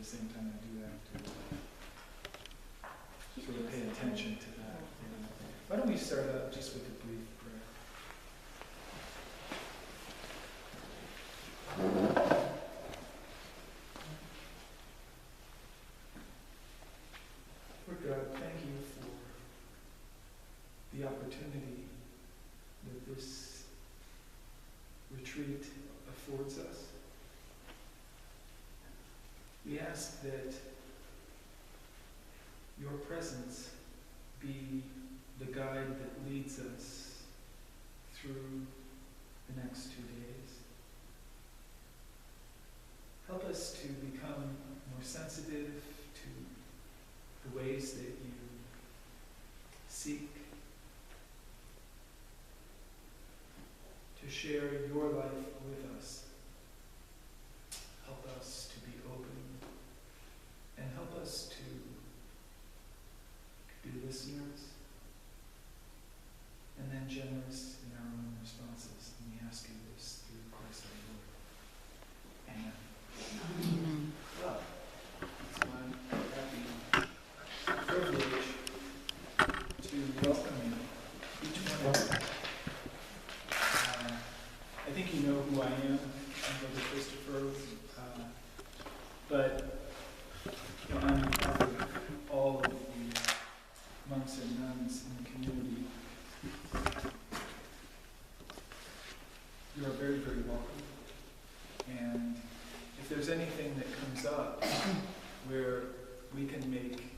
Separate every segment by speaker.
Speaker 1: same time, I do have to sort of pay attention to that. Why don't we start out just with a brief prayer? Lord God, thank you for the opportunity that this retreat affords us. We ask that your presence be the guide that leads us through the next 2 days. Help us to become more sensitive to the ways that you seek to share your life with us. Help us to be open, and help us to be listeners, and then generous in our own responses. And we ask you this through Christ our Lord. Amen.
Speaker 2: Amen.
Speaker 1: Well, it's my happy privilege to welcome you, each one of you. I think you know who I am. I'm Brother Christopher. But I'm part of all of the monks and nuns in the community. You are very, very welcome. And if there's anything that comes up where we can make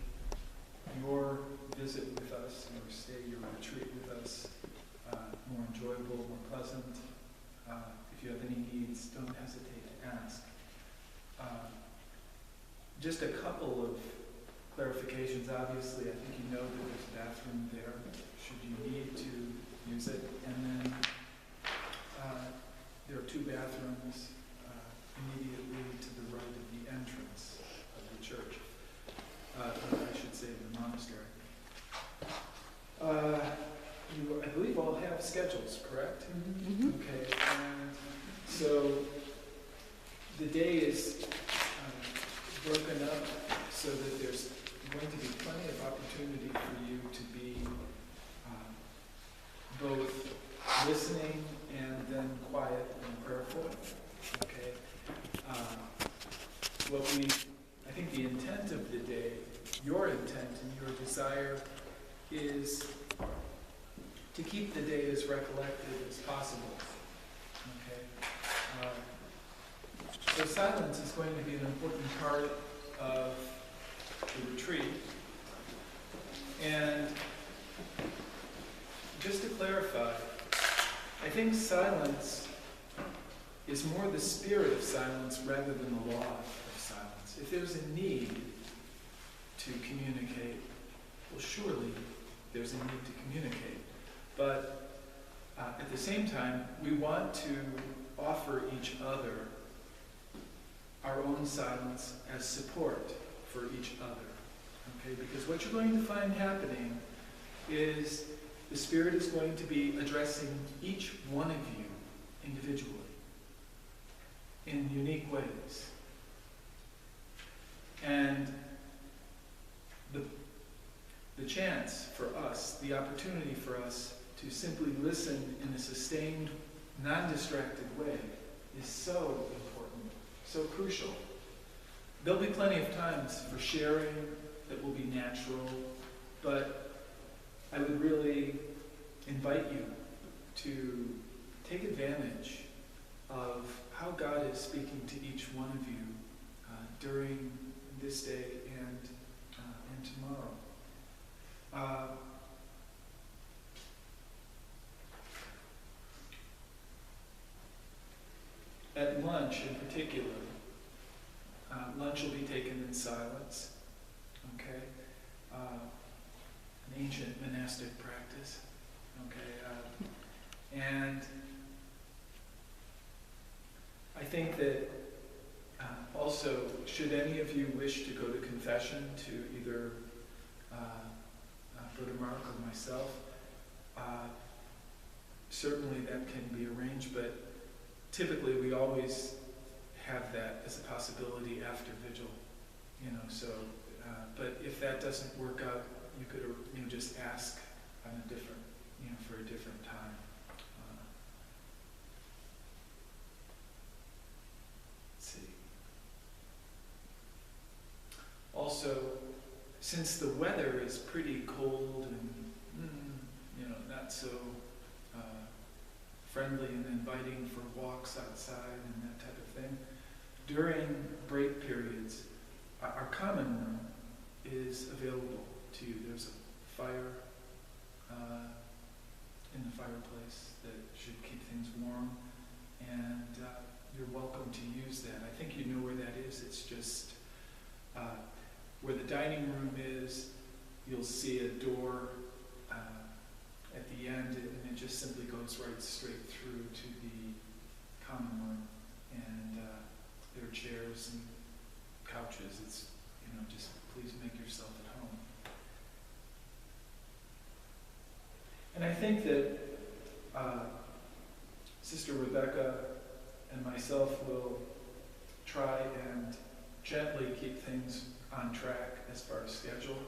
Speaker 1: your visit with us, your stay, your retreat with us, more enjoyable, more pleasant, if you have any needs, don't hesitate to ask. Just a couple of clarifications. Obviously, I think you know that there's a bathroom there, should you need to use it. And then there are 2 bathrooms immediately to the right of the entrance of the church. Or I should say the monastery. You, I believe, all have schedules, correct?
Speaker 2: Mm-hmm.
Speaker 1: Okay, and so the day is broken up so that there's going to be plenty of opportunity for you to be both listening and then quiet and prayerful. Okay. I think the intent of the day, your intent and your desire, is to keep the day as recollected as possible. Okay. So silence is going to be an important part of the retreat. And just to clarify, I think silence is more the spirit of silence rather than the law of silence. If there's a need to communicate, well, surely there's a need to communicate. But at the same time, we want to offer each other our own silence as support for each other. Okay? Because what you're going to find happening is the Spirit is going to be addressing each one of you individually in unique ways. And the chance for us, the opportunity for us to simply listen in a sustained, non-distracted way is so important, so crucial. There'll be plenty of times for sharing that will be natural, but I would really invite you to take advantage of how God is speaking to each one of you during this day and tomorrow. At lunch in particular, lunch will be taken in silence, okay? An ancient monastic practice, okay? And I think that also, should any of you wish to go to confession to either Brother Mark or myself, certainly that can be arranged, but typically we always have that as a possibility after vigil. So, but if that doesn't work out, you could, just ask on a different, for a different time. Let's see. Also, since the weather is pretty cold and, not so friendly and inviting for walks outside and that type of thing, during break periods, our common room is available to you. There's a fire in the fireplace that should keep things warm, and you're welcome to use that. I think you know where that is. It's just where the dining room is. You'll see a door at the end, and it just simply goes right straight through to the common room, and there are chairs and couches. It's, just please make yourself at home. And I think that Sister Rebecca and myself will try and gently keep things on track as far as schedule.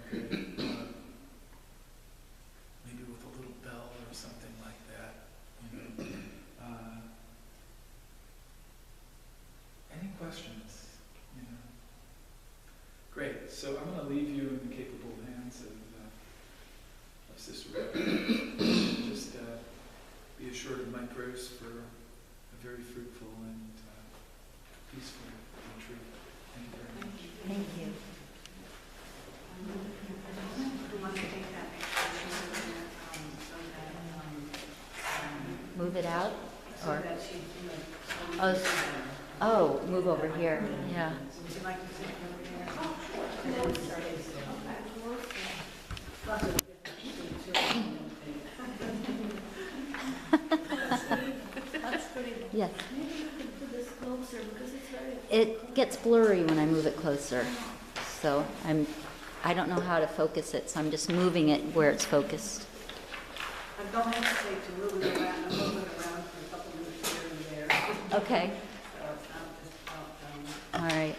Speaker 1: Okay. Maybe with a little bell or something like that. Any questions? Great. So I'm going to leave you in the capable hands of Sister Rebecca. Just be assured of my prayers for a very fruitful and peaceful retreat. Thank you very much.
Speaker 2: Thank you. Move it out? Or? Oh, move over here. Yeah.
Speaker 3: Would you like to sit over here?
Speaker 2: Yes.
Speaker 4: Maybe you could put this closer because it's very...
Speaker 2: It gets blurry when I move it closer. So I don't know how to focus it, so I'm just moving it where it's focused.
Speaker 3: Don't hesitate to move it around. I'm moving around for a couple minutes here and there.
Speaker 2: Okay.
Speaker 3: So it's not just about
Speaker 2: All right.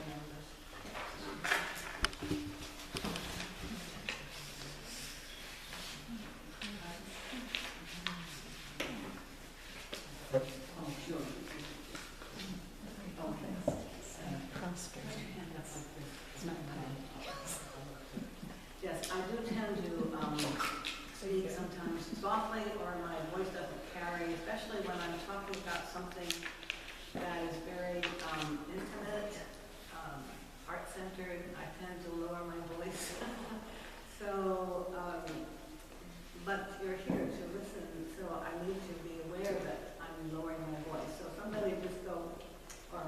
Speaker 3: Yes, I do tend to speak sometimes softly, or my voice doesn't carry, especially when I'm talking about something that is very intimate, heart-centered. I tend to lower my voice. So, but you're here to listen, so I need to be aware that I'm lowering my voice. So somebody just go, or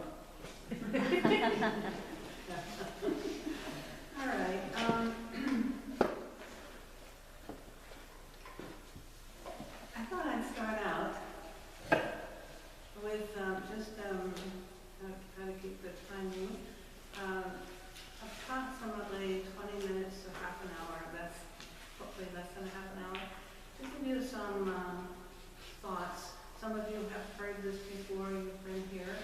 Speaker 3: all right. I thought I'd start out with just how to keep the time moving. Approximately 20 minutes to half an hour. That's hopefully less than half an hour. To give you some thoughts. Some of you have heard this before. You've been here.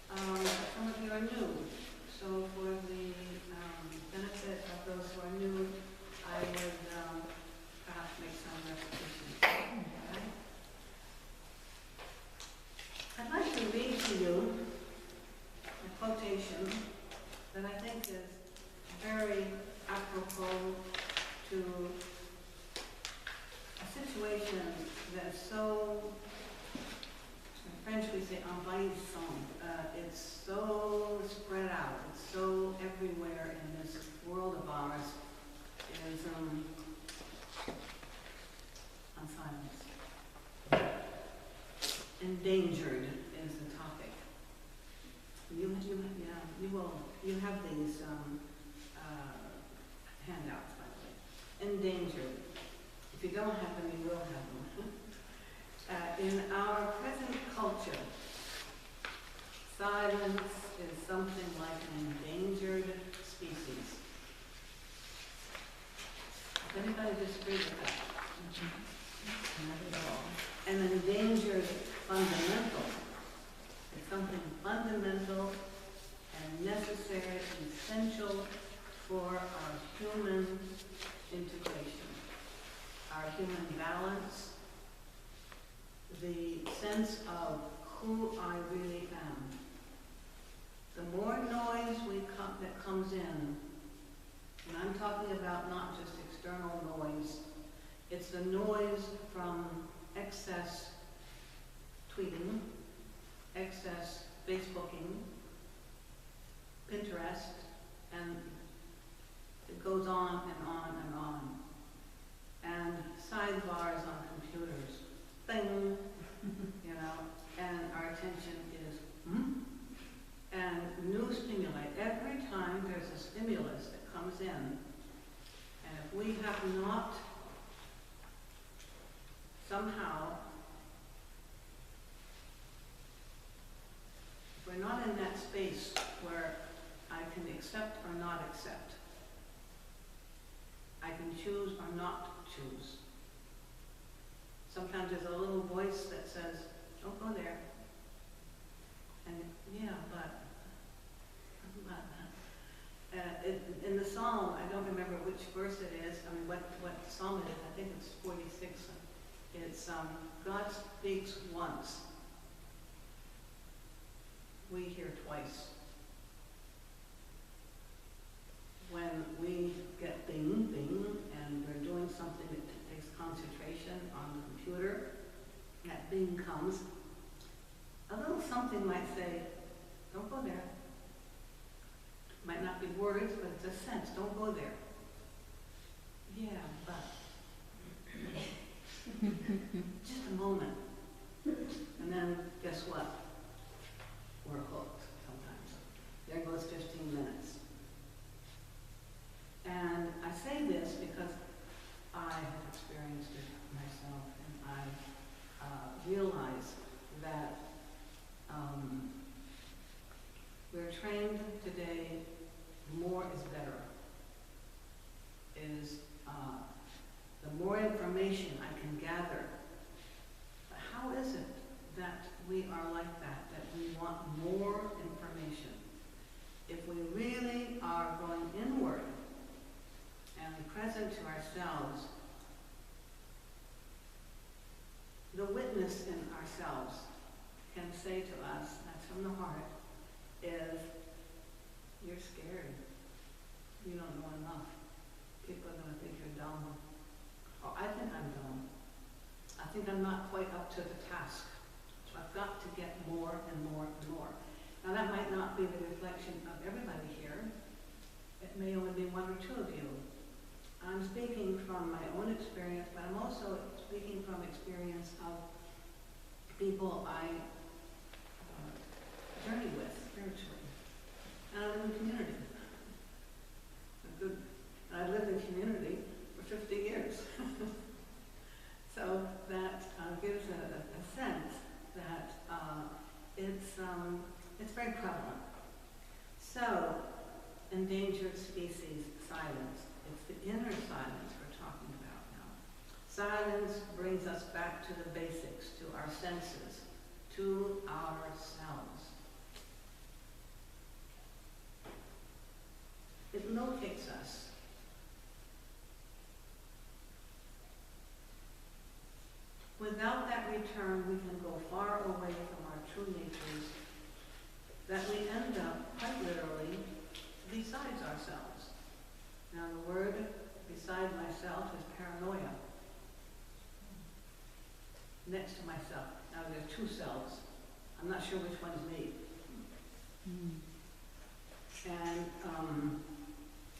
Speaker 3: But some of you are new. So for the benefit of those who are new, I would perhaps make some repetitions. Okay? I'd like to read to you a quotation that I think is very apropos to a situation that's so, in French we say envahissant. It's so spread out, it's so everywhere in this world of ours, is on silence. Endangered is the topic. You have these handouts, by the way. Endangered. If you don't have them, you will have them. In our present culture, silence is something like an endangered species. Does anybody disagree with that?
Speaker 2: Not at all.
Speaker 3: An endangered fundamental is something fundamental and and necessary and essential for our human integration, our human balance, the sense of who I really am. The more noise that comes in, and I'm talking about not just external noise, it's the noise from excess tweeting, excess Facebooking, Pinterest, and it goes on and on and on. And sidebars on computers, bing, you know, and our attention is, and new stimuli. Every time there's a stimulus that comes in, and if we have not somehow, if we're not in that space where I can accept or not accept, I can choose or not choose. Sometimes there's a little voice that says, don't go there. And yeah, but in the psalm, I don't remember which verse it is, I mean, what psalm it is, I think it's 46. It's, God speaks once. We hear twice. When we get bing, bing, and we're doing something that takes concentration on the computer, that bing comes, a little something might say, don't go there. Might not be words, but it's a sense, don't go there. Yeah, but. Just a moment. And then, guess what? We're hooked sometimes. There goes 15 minutes. And I say this because I have experienced it myself, and I realize that we're trained today, more is better. The more information I can gather. But how is it that we are like that we want more information? If we really are going inward and present to ourselves, the witness in ourselves can say to us, that's from the heart, is, you're scared. You don't know enough. People are going to think you're dumb. Or I think I'm dumb. I think I'm not quite up to the task. So I've got to get more and more and more. Now that might not be the reflection of everybody here. It may only be one or two of you. I'm speaking from my own experience, but I'm also speaking from experience of people I journey with spiritually. And I live in community. I've lived in community for 50 years. So that gives a sense that it's very prevalent. So, endangered species, silence. It's the inner silence we're talking about now. Silence brings us back to the basics, to our senses, to ourselves. It locates us. Without that return, we can go far away from our true natures, that we end up, quite literally, besides ourselves. Now the word beside myself is paranoia. Next to myself. Now there are two selves. I'm not sure which one's me. And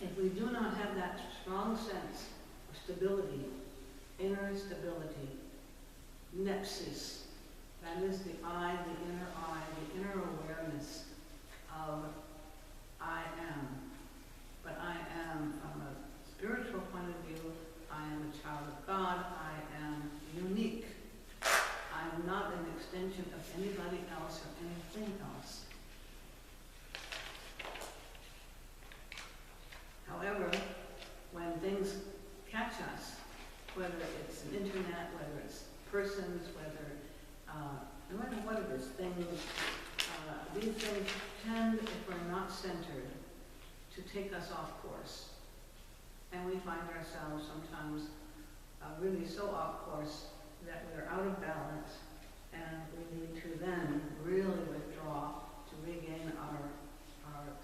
Speaker 3: if we do not have that strong sense of stability, inner stability, nepsis, that is the eye, the inner awareness of I am. But I am, from a spiritual point of view, I am a child of God, I am unique. I am not an extension of anybody else or anything else. However, when things catch us, whether it's an internet, whether it's persons, whether, no matter what it is, things, These things tend, if we're not centered, to take us off course. And we find ourselves sometimes really so off course that we're out of balance, and we need to then really withdraw to regain our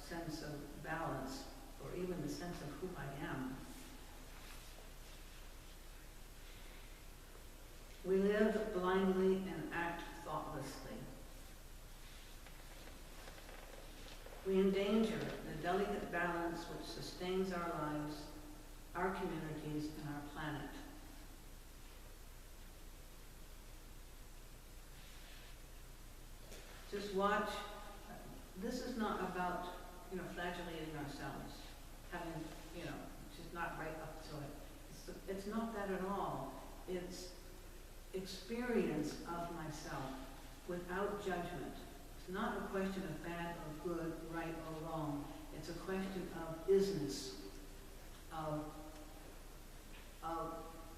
Speaker 3: sense of balance, or even the sense of who I am. We live blindly and act thoughtlessly. We endanger the delicate balance which sustains our lives, our communities, and our planet. Just watch. This is not about, flagellating ourselves, having, just not right up to it. It's not that at all. It's experience of myself without judgment. It's not a question of bad or good, right or wrong. It's a question of isness, of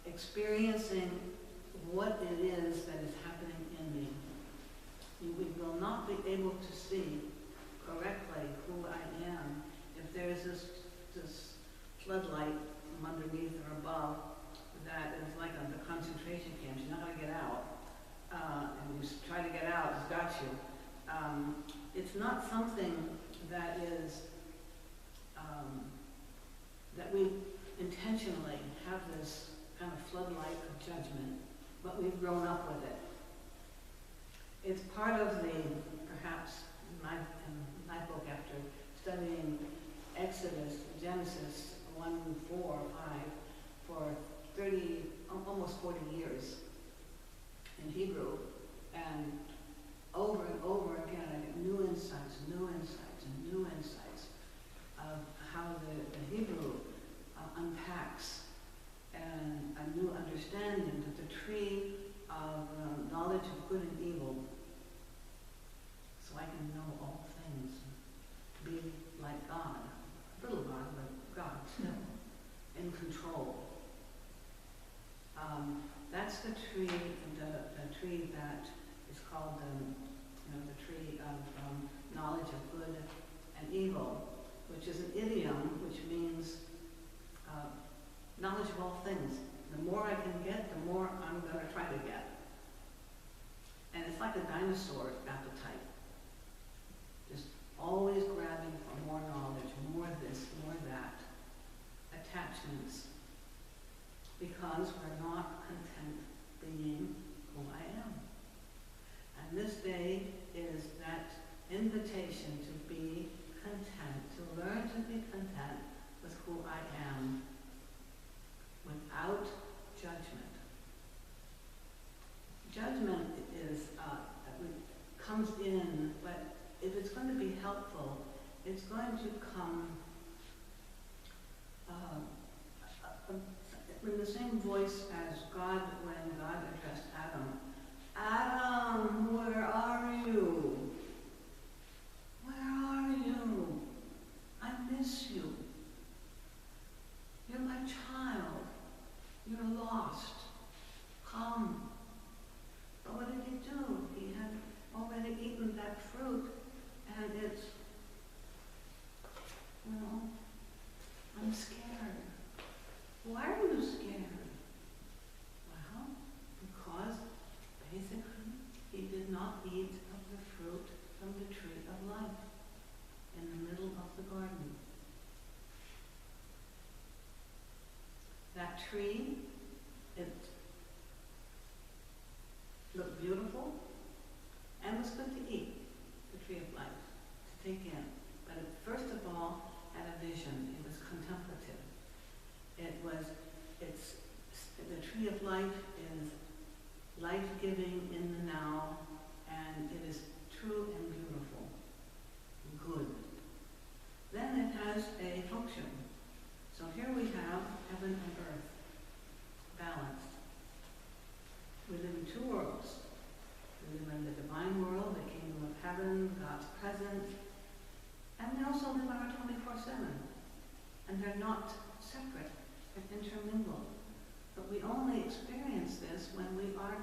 Speaker 3: experiencing what it is that is happening in me. We will not be able to see correctly who I am if there is this floodlight from underneath or above that is like on the concentration camps. You're not going to get out. And you try to get out, it's got you. It's not something that is, that we intentionally have this kind of floodlight of judgment, but we've grown up with it. It's part of the, perhaps, in my book, after studying Exodus, Genesis 1, 4, 5, for 30, almost 40 years in Hebrew, and over again, I get new insights, and new insights of how the Hebrew unpacks, and a new understanding that the tree of knowledge of good and evil, so I can know all things, be like God, little God, but God still, in control. That's the tree that is called the tree of knowledge of good and evil, which is an idiom which means knowledge of all things. The more I can get, the more I'm going to try to get. And it's like a dinosaur appetite. Just always grabbing for more knowledge, more this, more that. Attachments. Because we're not content being who I am. And this day is that invitation to be content, to learn to be content with who I am, without judgment. Judgment is comes in, but if it's going to be helpful, it's going to come in the same voice as God when God addressed Adam. Adam, where are you? Where are you? I miss you. You're my child. You're lost. Come. But what did he do? He had already eaten that fruit, and it's, I'm scared. Why are you scared? Well, because basically he did not eat of the fruit from the tree of life in the middle of the garden. That tree, it looked beautiful and was good to eat, the tree of life, to take in. But it first of all had a vision. It was contemplative. The tree of life is life-giving in the now, and it is true and beautiful, good. Then it has a function. So here we have heaven and earth, balanced. We live in two worlds. We live in the divine world, the kingdom of heaven, God's presence, and we also live on our 24/7. And they're not separate, they're intermingled. But we only experience this when we are